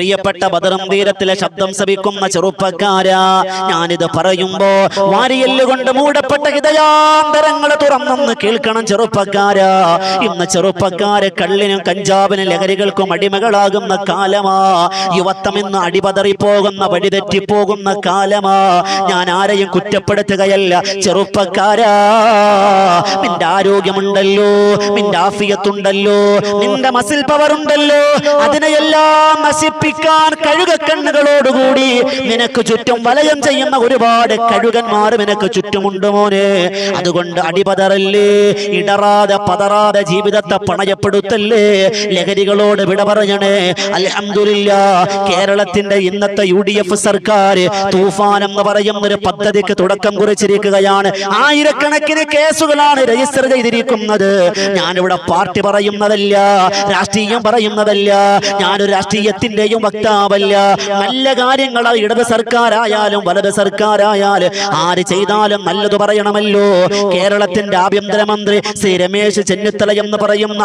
പ്രിയപ്പെട്ട ബദറും തീരത്തിലെ ശബ്ദം ശ്രവിക്കുന്ന ചെറുപ്പക്കാരാ, ഞാനിത് പറയുമ്പോ വാരിയല്ല് കൊണ്ട് മൂടപ്പെട്ട ഹൃദയാന്തരങ്ങൾ തുറന്നൊന്ന് കേൾക്കണം ചെറുപ്പക്കാരാ. ഇന്ന് ചെറുപ്പക്കാരെ കള്ളിനും കഞ്ചാവിനും ലഹരികൾക്കും അടിമകളാകുന്ന കാലമാ. യുവത്വം ഇന്ന് അടിപതറിപ്പോകുന്ന വഴിതെറ്റിപ്പോകുന്ന കാലമാ. ഞാൻ ആരെയും കുറ്റപ്പെടുത്തുകയല്ല. ചെറുപ്പക്കാരാ, നിന്റെ ആരോഗ്യമുണ്ടല്ലോ, നിന്റെ ആഫിയത്തുണ്ടല്ലോ, നിന്റെ മസിൽ പവർ ഉണ്ടല്ലോ, അതിനെയെല്ലാം നശിപ്പിക്കാൻ കഴുകക്കണ്ണുകളോടുകൂടി നിനക്ക് ചുറ്റും വലയം ചെയ്യുന്ന ഒരുപാട് കഴുകന്മാർ നിനക്ക് ചുറ്റുമുണ്ട് മോനെ. അതുകൊണ്ട് അടിപതറല്ലേ, ഇടറാതെ പതറാതെ ജീവിതത്തെ പണയപ്പെടുത്തല്ലേ, ലഹരികളോട് വിട പറയണേ. അൽഹംദുലില്ലാഹ്, കേരളത്തിന്റെ ഇന്നത്തെ UDF സർക്കാർ തൂഫാൻ എന്ന് പറയുന്ന ഒരു പദ്ധതിക്ക് തുടക്കം കുറിച്ചിരിക്കുകയാണ്. ആയിരക്കണക്കിന് കേസുകളാണ് രജിസ്റ്റർ ചെയ്തിരിക്കുന്നത്. ഞാനിവിടെ പാർട്ടി പറയുന്നതല്ല, രാഷ്ട്രീയം പറയുന്നതല്ല, ഞാനൊരു രാഷ്ട്രീയത്തിന്റെയും വക്താവല്ല. നല്ല കാര്യങ്ങൾ ഇടത് സർക്കാരായാലും വലത് സർക്കാരായാലും ആര് ചെയ്താലും നല്ലത് പറയണമല്ലോ. കേരളത്തിന്റെ ആഭ്യന്തരമന്ത്രി ശ്രീ രമേശ് ചെന്നിത്തല എന്ന് പറയുന്ന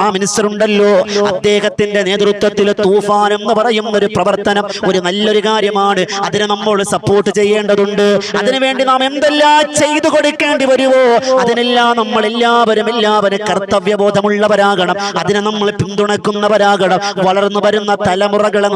ആ മിനിസ്റ്റർ ഉണ്ടല്ലോ, അദ്ദേഹത്തിന്റെ നേതൃത്വത്തിൽ തൂഫാൻ എന്ന് പറയുന്ന ഒരു പ്രവർത്തനം ഒരു നല്ലൊരു കാര്യമാണ്. അതിനെ നമ്മൾ സപ്പോർട്ട് ചെയ്യേണ്ടതുണ്ട്. അതിനുവേണ്ടി നാം എന്തെല്ലാം ചെയ്തു കൊടുക്കേണ്ടി വരുമോ അതിനെല്ലാം നമ്മൾ എല്ലാവരും കർത്തവ്യബോധമുള്ളവരാകണം. അതിനെ നമ്മൾ പിന്തുണക്കുന്നവരാകണം. വളർന്നു വരുന്ന തലമുറകളെ